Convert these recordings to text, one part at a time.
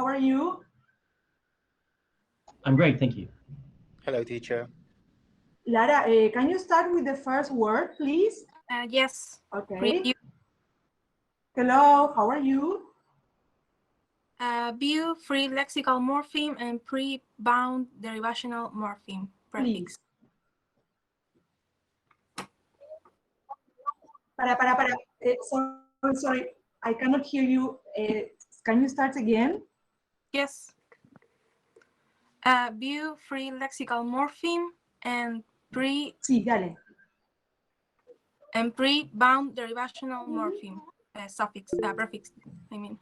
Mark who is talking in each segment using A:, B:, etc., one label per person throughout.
A: how are you?
B: I'm great, thank you.
C: Hello, teacher.
A: Lara, can you start with the first word, please?
D: Yes.
A: Okay.
D: Preview.
A: Hello, how are you?
D: View free lexical morpheme and pre-bound derivational morpheme prefix.
A: Please. Para. Sorry. I cannot hear you. Can you start again?
D: Yes. View free lexical morpheme and
A: Sí, dale.
D: pre-bound derivational morpheme suffix prefix. I mean.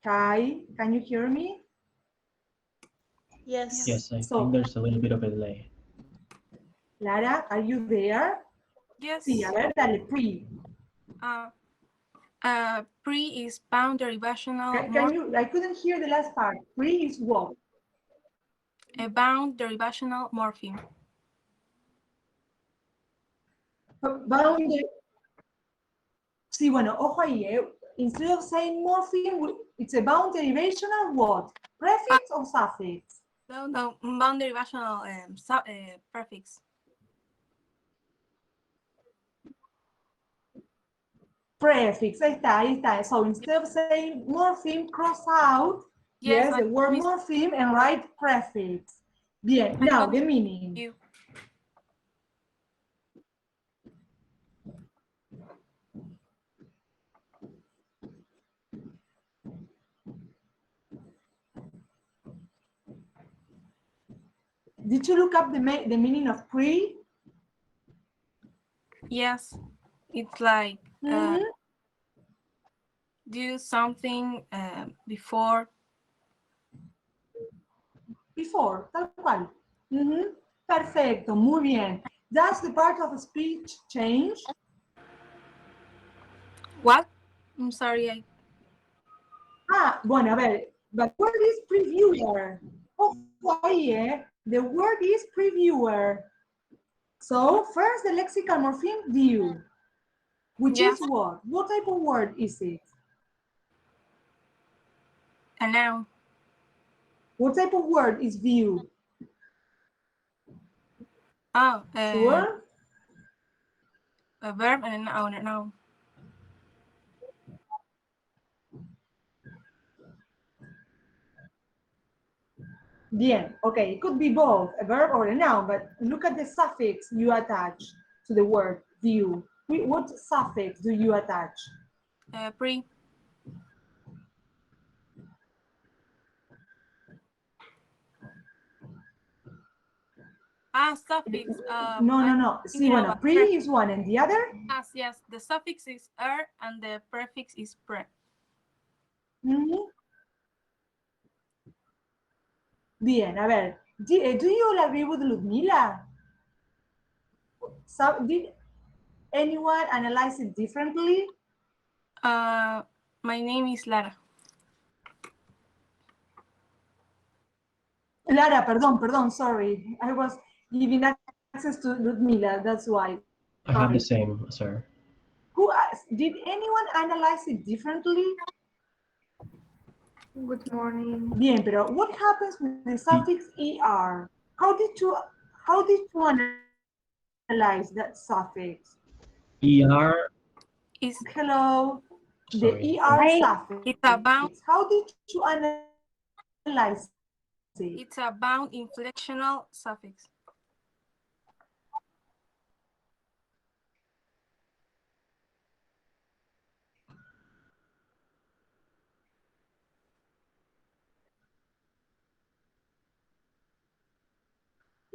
A: Kai, can you hear me?
E: Yes.
B: Yes, I think there's a little bit of a delay.
A: Lara, are you there?
D: Yes.
A: Sí, a ver, dale, pre.
D: Pre is bound derivational.
A: Can you? I couldn't hear the last part. Pre is what?
D: A bound derivational morpheme.
A: Bound. Sí, bueno, ojo ahí, Instead of saying morpheme, it's a bound derivational what? Prefix or suffix?
D: No, bound derivational prefix.
A: Prefix, ahí está. So instead of saying morpheme, cross out, yes, the word morpheme and write prefix. Bien, now the meaning. Did you look up the meaning of pre?
D: Yes, it's like do something before.
A: Before, tal cual. Perfecto, muy bien. Does the part of the speech change?
D: What? I'm sorry.
A: Bueno, a ver, the word is previewer. Ojo ahí, The word is previewer. So, first the lexical morpheme view, which is what? What type of word is it?
D: A noun.
A: What type of word is view? Sure?
D: A verb and a noun.
A: Bien, okay, it could be both, a verb or a noun, but look at the suffix you attach to the word view. What suffix do you attach?
D: Pre. Suffix.
A: No. Sí, bueno, pre is one and the other?
D: Yes, the suffix is er and the prefix is pre.
A: Bien, a ver, do you all agree with Ludmila? So, did anyone analyze it differently?
D: My name is Lara.
A: Lara, perdón, sorry. I was giving access to Ludmila, that's why.
B: I have the same, sir.
A: Who asked? Did anyone analyze it differently?
E: Good morning.
A: Bien, pero what happens with the suffix er? How did you analyze that suffix?
B: Er
D: is
A: hello.
B: Sorry.
A: The er suffix.
D: It's a bound.
A: How did you analyze it?
D: It's a bound inflectional suffix.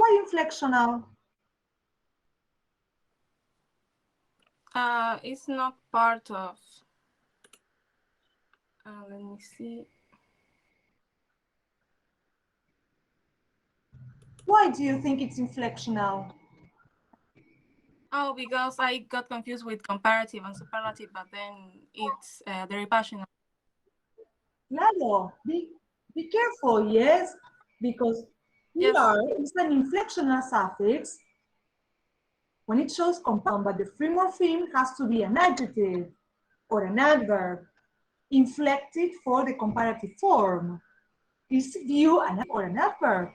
A: Why inflectional?
D: It's not part of. Let me see.
A: Why do you think it's inflectional?
D: Oh, because I got confused with comparative and superlative, but then it's derivational.
A: Claro. Be careful, yes, because
D: Yes.
A: ER is an inflectional suffix when it shows compound, but the free morpheme has to be an adjective or an adverb inflected for the comparative form. Is view an or an adverb?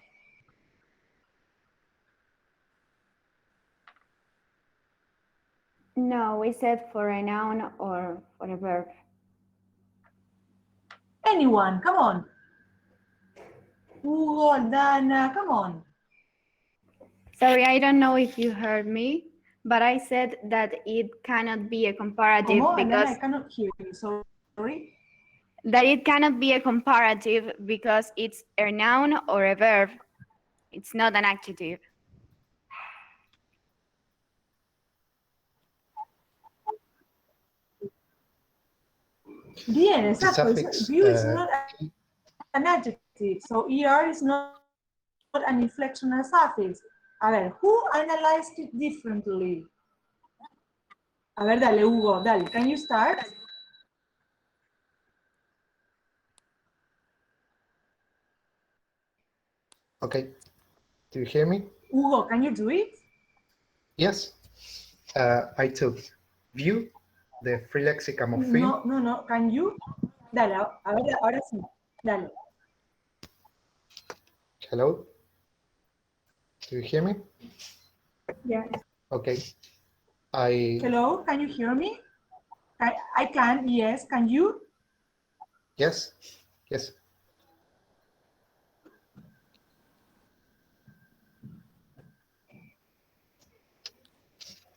C: No, we said for a noun or for a verb.
A: Anyone, come on. Hugo, Dana, come on.
C: Sorry, I don't know if you heard me, but I said that it cannot be a comparative
A: ¿Cómo? Dana,
C: because
A: I cannot hear you, sorry.
C: that it cannot be a comparative because it's a noun or a verb. It's not an adjective.
A: Bien, exacto.
E: suffix,
A: View is not an adjective, so ER is not an inflectional suffix. A ver, who analyzed it differently? A ver, dale, Hugo, dale. Can you start?
E: Okay. Do you hear me?
A: Hugo, can you do it?
E: Yes. I took view, the free lexical morpheme.
A: No. Can you? Dale, a ver, ahora sí. Dale.
E: Hello? Do you hear me?
A: Yes.
E: Okay. I
A: Hello, can you hear me? I can, yes. Can you?
E: yes.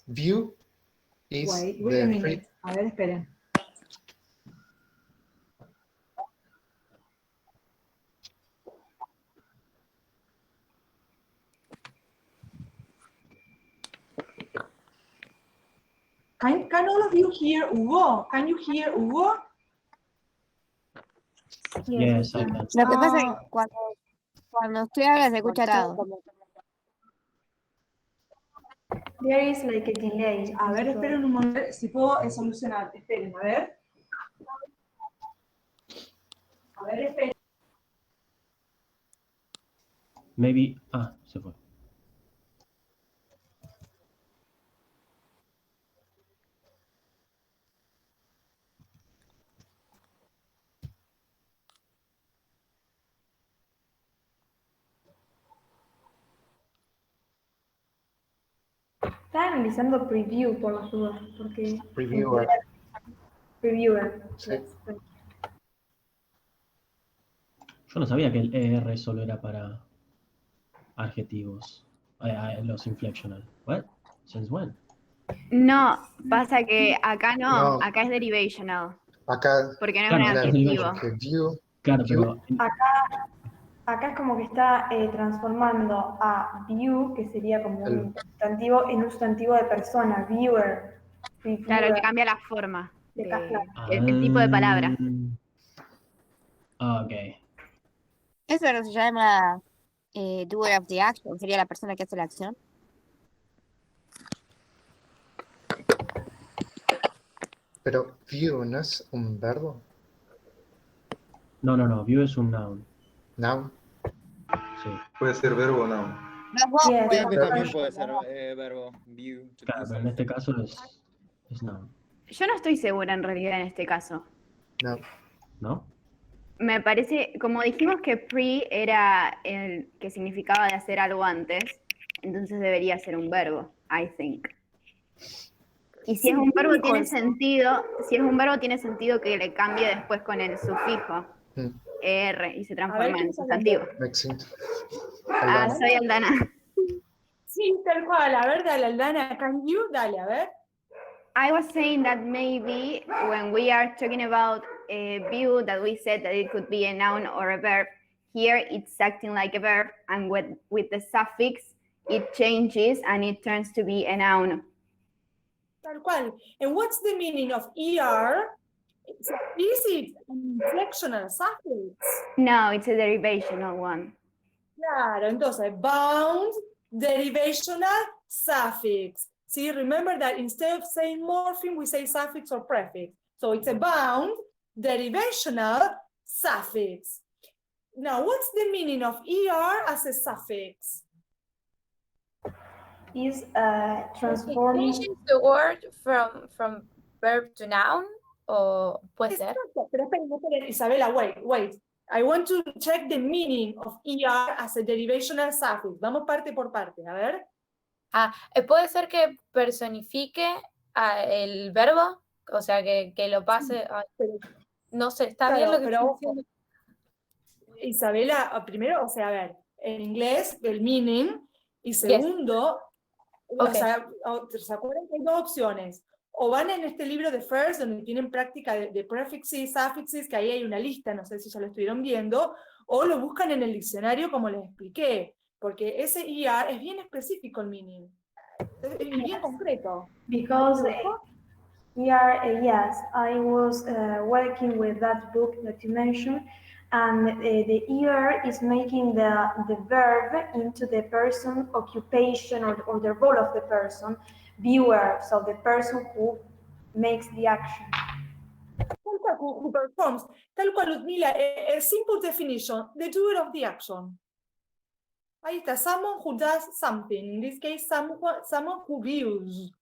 E: View is
A: Wait a
E: the
A: minute.
E: free.
A: A ver, esperen. Can all of you hear Hugo? Can you hear Hugo?
B: Yes, I can.
F: Lo que pasa es que cuando usted habla se escucha todo.
C: There is like a delay.
A: A ver, esperen un momento, si puedo solucionar. Esperen, a ver. A ver, esperen.
B: Maybe. Se fue.
C: Estaba analizando preview por las dudas, porque
E: Reviewer.
C: previewer.
E: Sí.
C: Yes.
B: Yo no sabía que el ER solo era para adjetivos. Los inflectional. What? Since when?
C: No, pasa que acá no,
E: No.
C: acá es derivational,
E: Acá,
C: porque no es
B: Claro,
C: un
B: acá es
C: adjetivo.
B: derivation.
E: porque view,
B: Claro,
E: view,
B: pero
G: Acá es como que está transformando a view, que sería como un sustantivo, en un sustantivo de persona, viewer.
C: Claro, le cambia la forma,
G: Le cambia.
C: el tipo de palabra.
B: Ok.
F: Eso no se llama doer of the action, sería la persona que hace la acción.
E: pero view no es un verbo.
B: No. View es un noun.
E: Noun.
B: Sí.
H: Puede ser verbo o no.
G: Yes.
I: Creo que también puede ser verbo, view. to
B: Claro,
I: do
B: pero en este
I: something.
B: caso es noun.
C: Yo no estoy segura en realidad en este caso.
E: No.
B: ¿No?
C: Me parece, como dijimos que pre era el que significaba de hacer algo antes, entonces debería ser un verbo, I think. Y si es un verbo tiene sentido, tiene sentido que le cambie después con el sufijo er y se transforma en sustantivo.
E: Makes sense.
C: Soy Aldana.
A: Sí, tal cual. A ver, dale, Aldana, can you? Dale, a ver.
C: I was saying that maybe when we are talking about a view that we said that it could be a noun or a verb, here it's acting like a verb, and with the suffix, it changes and it turns to be a noun.
A: Tal cual. And what's the meaning of ER? Is it an inflectional suffix?
C: No, it's a derivational one.
A: Claro, entonces, bound, derivational, suffix. See, remember that instead of saying morpheme, we say suffix or prefix. So it's a bound, derivational, suffix. Now, what's the meaning of ER as a suffix?
G: Is
D: It
G: transforming.
D: changes the word from verb to noun, o puede ser.
A: Exacto, pero esperen, Isabela, wait. I want to check the meaning of ER as a derivational suffix. Vamos parte por parte, a ver.
D: Puede ser que personifique el verbo, o sea, que lo pase. No sé, está bien lo que
A: pero
D: estoy diciendo.
A: Isabela, primero, o sea, a ver, en inglés, el meaning, y segundo, o sea, ¿se acuerdan que hay dos opciones? O van en este libro de First, donde tienen práctica de prefixes, suffixes, que ahí hay una lista, no sé si ya lo estuvieron viendo, o lo buscan en el diccionario como les expliqué, porque ese ER es bien específico el meaning, es bien concreto.
G: Because yes, I was working with that book that you mentioned, and the ER is making the verb into the person, occupation, or the role of the person, viewer, so the person who makes the action.
A: Who performs, tal cual, Ludmila, a simple definition, the doer of the action. Ahí está, someone who does something, in this case, someone who views.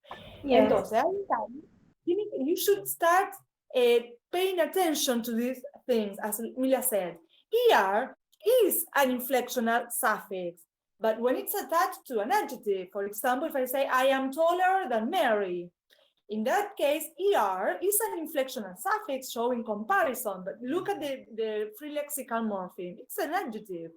G: Yes.
A: Entonces, ahí está. You should start paying attention to these things, as Mila said. ER is an inflectional suffix, but when it's attached to an adjective, for example, if I say, I am taller than Mary, in that case, ER is an inflectional suffix showing comparison, but look at the free lexical morpheme. It's an adjective.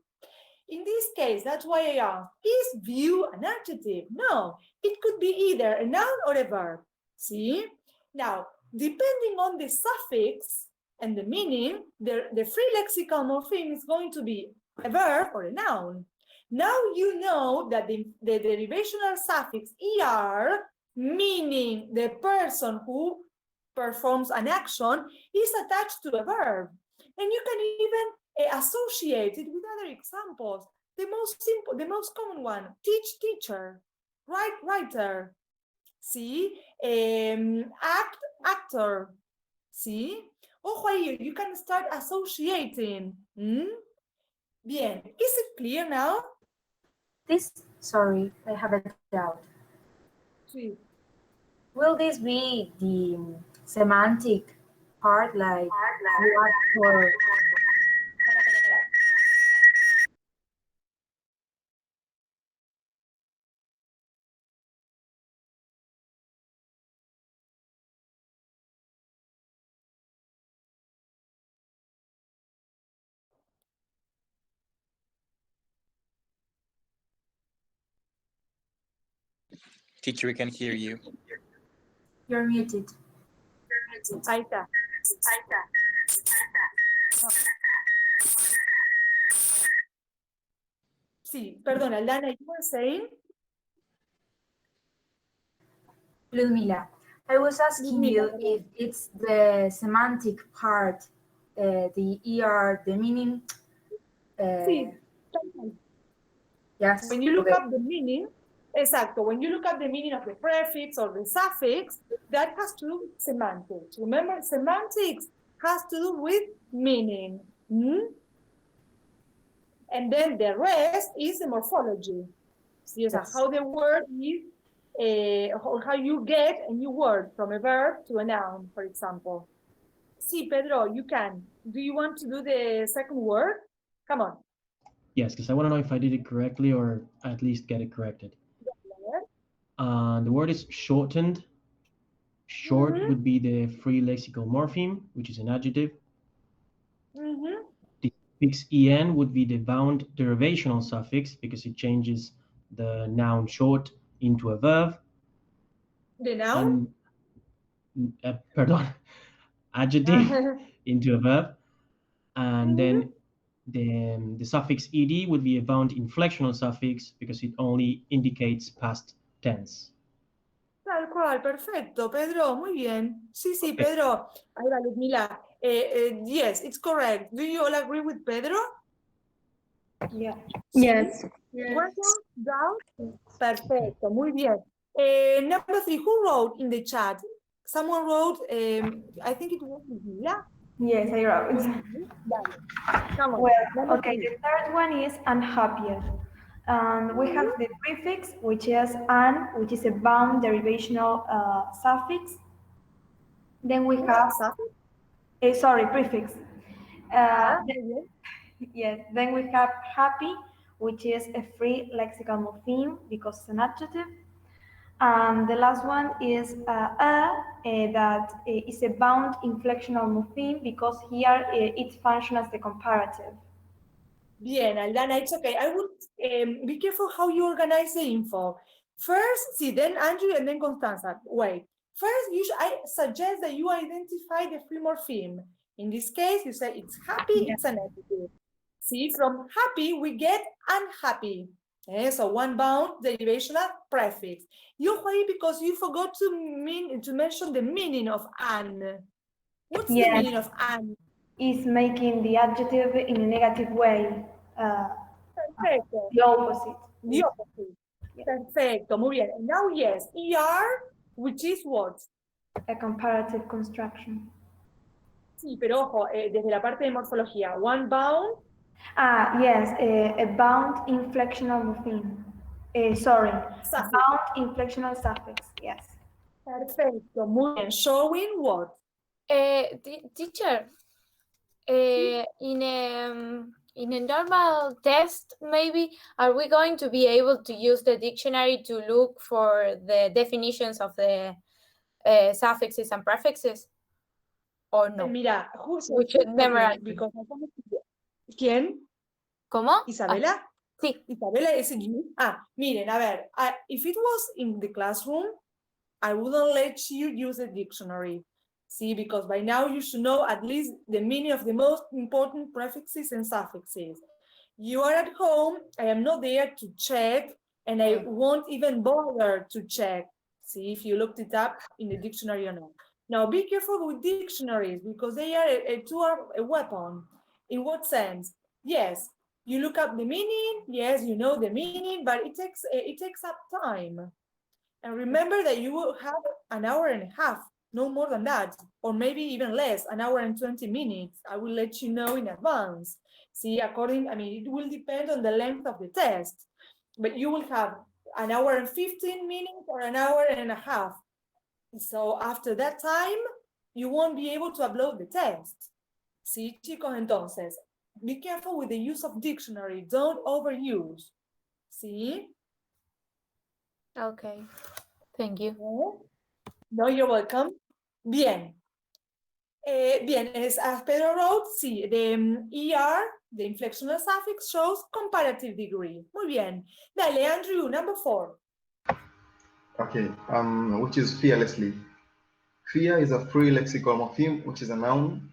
A: In this case, that's why I asked, is view an adjective? No, it could be either a noun or a verb. See? Now, depending on the suffix and the meaning, the free lexical morpheme is going to be a verb or a noun. Now you know that the derivational suffix ER, meaning the person who performs an action, is attached to a verb. And you can even associate it with other examples. The most simple, the most common one, teach, teacher, write, writer. See? Act, actor. See? Ojo ahí, you can start associating. Bien. Is it clear now?
H: Sorry, I have a doubt.
A: Sí.
H: Will this be the semantic part, like what for?
I: Teacher, we can hear you.
H: You're muted.
A: Ahí está. Sí, perdona, Lana, you were saying?
H: Ludmila, I was asking you if it's the semantic part, the ER, the meaning.
A: Sí.
H: Yes.
A: When you look up the meaning, exacto, when you look up the meaning of the prefix or the suffix, that has to do with semantics. Remember, semantics has to do with meaning. And then the rest is the morphology. See, yes. How the word is, or how you get a new word from a verb to a noun, for example. See, Pedro, you can. Do you want to do the second word? Come on.
B: Yes, because I want to know if I did it correctly or at least get it corrected. The word is shortened. Short would be the free lexical morpheme, which is an adjective. The suffix en would be the bound derivational suffix because it changes the noun short into a verb.
A: The noun?
B: Adjective into a verb. And then the suffix ed would be a bound inflectional suffix because it only indicates past tense.
A: Tal cual, perfecto, Pedro, muy bien. Sí, Pedro. Ahí va, Ludmila. Yes, it's correct. Do you all agree with Pedro?
G: Yeah.
C: Yes.
A: Down? Perfecto, muy bien. Number 3, who wrote in the chat? Someone wrote, I think it was Ludmila.
G: Yes, I wrote.
D: Come on.
G: Well,
D: Number
G: okay,
D: 3.
G: the third one is unhappier. And we have the prefix, which is an, which is a bound derivational suffix. Then we have, sorry, prefix. Yes, then we have happy, which is a free lexical morpheme because it's an adjective. And the last one is that is a bound inflectional morpheme because here it functions as the comparative.
A: Bien, Aldana, it's okay. I would be careful how you organize the info. First, see, then Andrew and then Constanza. Wait. First, I suggest that you identify the free morpheme. In this case, you say it's happy, it's an adjective. See, from happy, we get unhappy. Okay, so one bound derivational prefix. You why because you forgot to mention the meaning of an. What's the meaning of an?
G: Is making the adjective in a negative way.
A: Perfecto.
G: The opposite.
A: The opposite. Perfecto, muy bien. And now, yes, ER, which is what?
G: A comparative construction.
A: Sí, pero ojo, desde la parte de morfología, one bound.
G: Yes, a bound inflectional morpheme. Sorry,
A: Suffix.
G: bound inflectional suffix, yes.
A: Perfecto, muy bien. Showing what?
D: Teacher, in a normal test, maybe, are we going to be able to use the dictionary to look for the definitions of the suffixes and prefixes? Or no?
A: Mira,
D: We should memorize.
A: Because ¿Quién?
D: ¿Cómo?
A: ¿Isabela?
D: Sí.
A: Isabela is you. Miren, a ver, if it was in the classroom, I wouldn't let you use a dictionary. See, because by now you should know at least the meaning of the most important prefixes and suffixes. You are at home, I am not there to check, and I won't even bother to check. See if you looked it up in the dictionary or not. Now be careful with dictionaries because they are a weapon. In what sense? Yes, you look up the meaning, yes, you know the meaning, but it takes up time. And remember that you will have an hour and a half, no more than that, or maybe even less, an hour and 20 minutes. I will let you know in advance. See, it will depend on the length of the test, but you will have an hour and 15 minutes or an hour and a half. So after that time, you won't be able to upload the test. See, chicos, entonces, be careful with the use of dictionary. Don't overuse. See?
D: Okay. Thank you.
A: No, you're welcome. Bien. Bien, as Pedro wrote, sí, the ER, the inflectional suffix, shows comparative degree. Muy bien. Dale, Andrew, number 4.
J: Okay, which is fearlessly. Fear is a free lexical morpheme, which is a noun.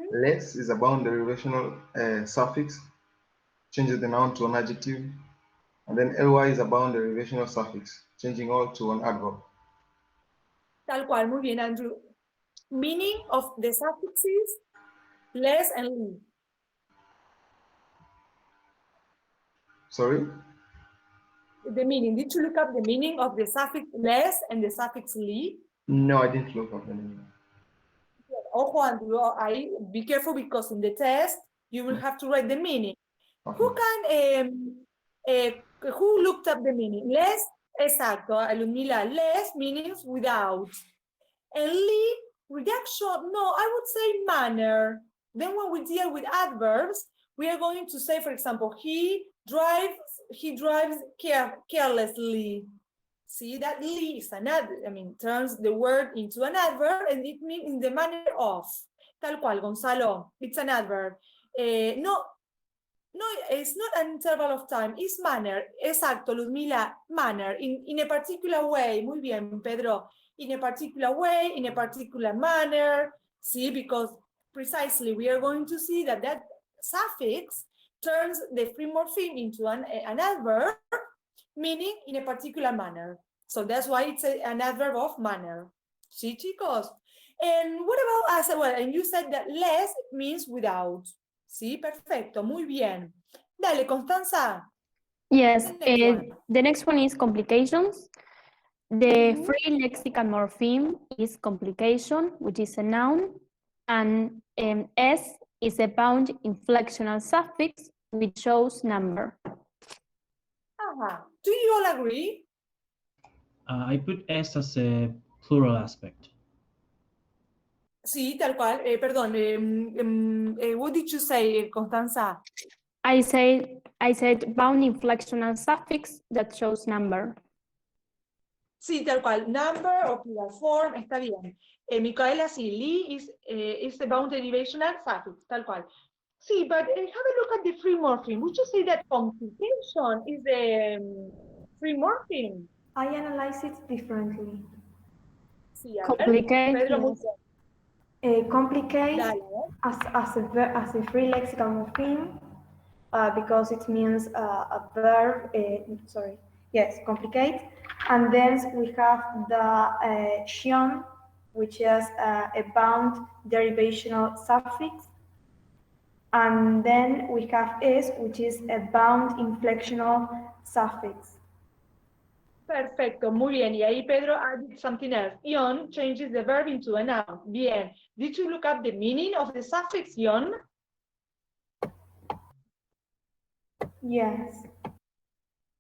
J: Less is a bound derivational suffix, changes the noun to an adjective. And then ly is a bound derivational suffix, changing all to an adverb.
A: Tal cual, muy bien, Andrew. Meaning of the suffixes, less and li.
J: Sorry?
A: The meaning. Did you look up the meaning of the suffix less and the suffix li?
J: No, I didn't look up the meaning.
A: Ojo, Andrew, be careful because in the test, you will have to write the meaning. Okay. Who looked up the meaning? Less, exacto, Ludmila, less meanings without. And li, reduction, no, I would say manner. Then when we deal with adverbs, we are going to say, for example, he drives carelessly. See, that li is an adverb, turns the word into an adverb, and it means in the manner of. Tal cual, Gonzalo, it's an adverb. No, it's not an interval of time, it's manner. Exacto, Ludmila, manner, in a particular way. Muy bien, Pedro. In a particular way, in a particular manner. See, because precisely we are going to see that that suffix turns the free morpheme into an adverb, meaning in a particular manner. So that's why it's an adverb of manner. See, chicos? And what about, well, and you said that less means without. Sí, perfecto, muy bien. Dale, Constanza.
K: Yes, the next one is complications. The free lexical morpheme is complication, which is a noun. And S is a bound inflectional suffix which shows number.
A: Do you all agree?
B: I put S as a plural aspect.
A: Sí, tal cual. Perdón, what did you say, Constanza?
K: I said bound inflectional suffix that shows number.
A: Sí, tal cual. Number or plural form, está bien. Micaela, sí, Lee is the bound derivational suffix, tal cual. Sí, but have a look at the free morpheme. Would you say that complication is the free morpheme?
G: I analyze it differently.
A: Sí, a ver.
K: Complicate,
A: Pedro, muy
K: yes.
A: bien.
G: Complicate
A: Dale.
G: as a free lexical morpheme because it means a verb. Sorry, yes, complicate. And then we have the tion, which is a bound derivational suffix. And then we have s, which is a bound inflectional suffix.
A: Perfecto, muy bien. Y ahí Pedro added something else. Ion changes the verb into a noun. Bien. Did you look up the meaning of the suffix ion?
G: Yes.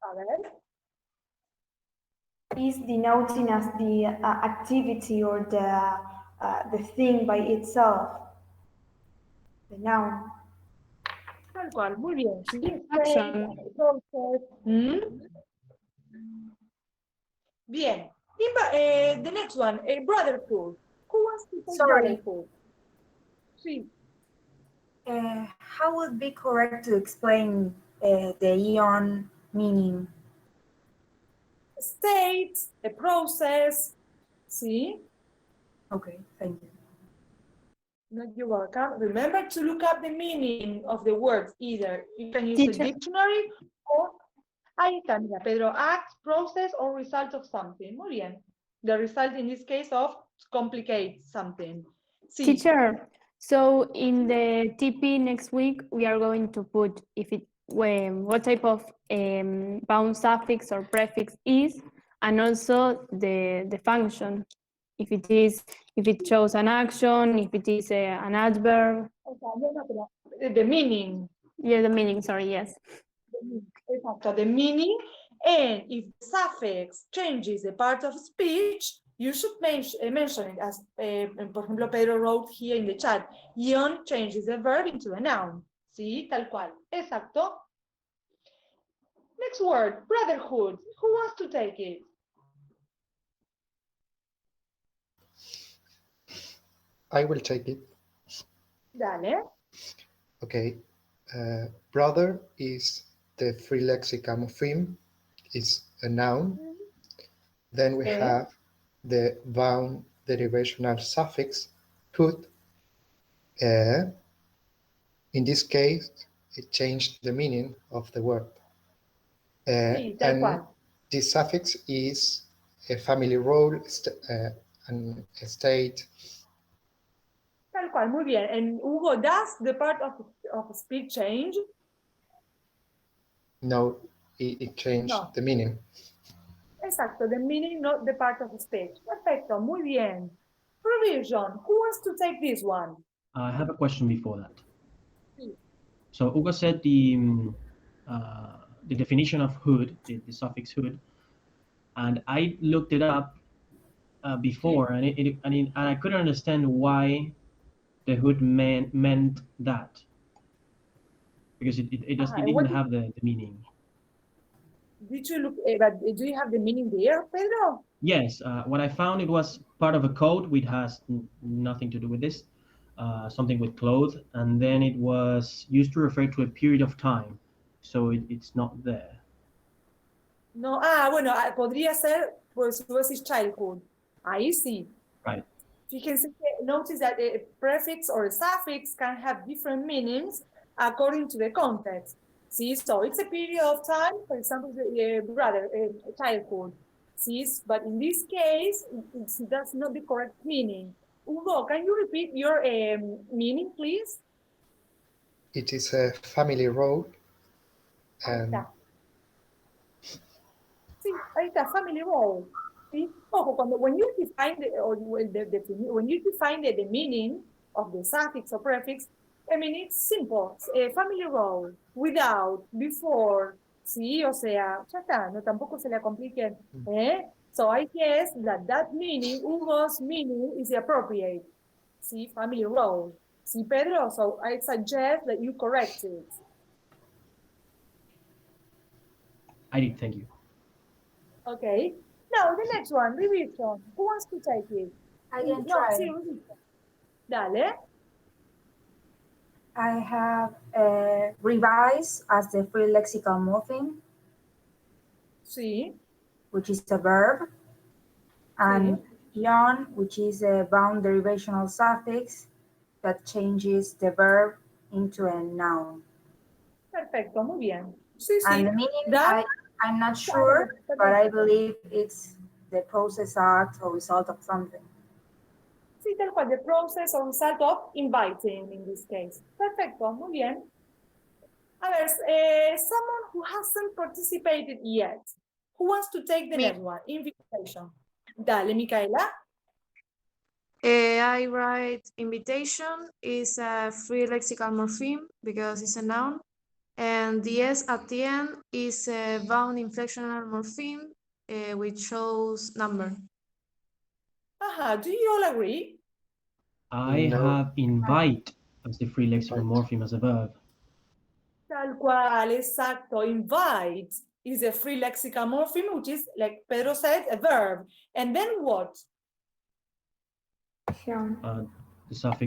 A: A ver.
G: Is denoting as the activity or the thing by itself, the noun.
A: Tal cual, muy bien. Sí,
K: Action.
A: Bien. The next one, brotherhood. Who wants to take
H: Sorry.
A: brotherhood? Sí.
H: How would be correct to explain the ion meaning?
A: State, a process. See?
H: Okay, thank you.
A: No, you're welcome. Remember to look up the meaning of the words. Either you can use a
K: Teacher.
A: dictionary or ahí está, mira, Pedro, act, process, or result of something. Muy bien. The result in this case of complicate something. Sí.
K: Teacher, so in the TP next week, we are going to put what type of bound suffix or prefix is, and also the function. If it shows an action, if it is an adverb.
A: The meaning.
K: Yeah, the meaning, sorry, yes.
A: Exacto, the meaning. And if the suffix changes a part of speech, you should mention it as, por ejemplo, Pedro wrote here in the chat, ion changes the verb into a noun. Sí, tal cual. Exacto. Next word, brotherhood. Who wants to take it?
E: I will take it.
A: Dale.
E: Okay. Brother is the free lexical morpheme. It's a noun. Then we have the bound derivational suffix hood. In this case, it changed the meaning of the word.
A: Sí, tal
E: And
A: cual.
E: this suffix is a family role and a state.
A: Tal cual, muy bien. And Hugo, does the part of speech change?
E: No, it changed
A: No.
E: the meaning.
A: Exacto, the meaning, not the part of speech. Perfecto, muy bien. Provision, who wants to take this one?
B: I have a question before that.
A: Sí.
B: So Ugo said the definition of hood, the suffix hood, and I looked it up before, and I couldn't understand why the hood meant that, because it didn't have the meaning.
A: Did you look, but do you have the meaning there, Pedro?
B: Yes, what I found, it was part of a code which has nothing to do with this, something with clothes, and then it was used to refer to a period of time, so it's not there.
A: No, bueno, podría ser, pues, tú decís childhood. Ahí sí.
B: Right.
A: Fíjense que notice that a prefix or a suffix can have different meanings according to the context. See, so it's a period of time, for example, childhood. See, but in this case, that's not the correct meaning. Hugo, can you repeat your meaning, please?
E: It is a family role.
A: Ahí está. Sí, ahí está, family role. ¿Sí? Ojo, when you define the meaning of the suffix or prefix, I mean, it's simple. Family role, without, before, sí, o sea, ya está, no tampoco se la compliquen. So I guess that meaning, Hugo's meaning is appropriate. See, family role. See, Pedro, so I suggest that you correct it.
B: I did, thank you.
A: Okay. Now, the next one, revision. Who wants to take it?
H: I can
A: No,
H: try.
A: sí, revision. Dale.
H: I have revise as the free lexical morpheme,
A: Sí.
H: which is a verb, and ion, which is a bound derivational suffix that changes the verb into a noun.
A: Perfecto, muy bien. Sí, sí.
H: And the meaning,
A: That,
H: I'm not sure, but I believe it's the process, act, or result of something.
A: sí, tal cual, the process or result of inviting in this case. Perfecto, muy bien. A ver, someone who hasn't participated yet. Who wants to take the next one? Invitation. Dale, Micaela.
L: I write invitation is a free lexical morpheme because it's a noun. And the S at the end is a bound inflectional morpheme, which shows number.
A: Do you all agree?
B: I have invite as the free lexical morpheme as a verb.
A: Tal cual, exacto. Invite is a free lexical morpheme, which is, like Pedro said, a verb. And then what?
B: The suffix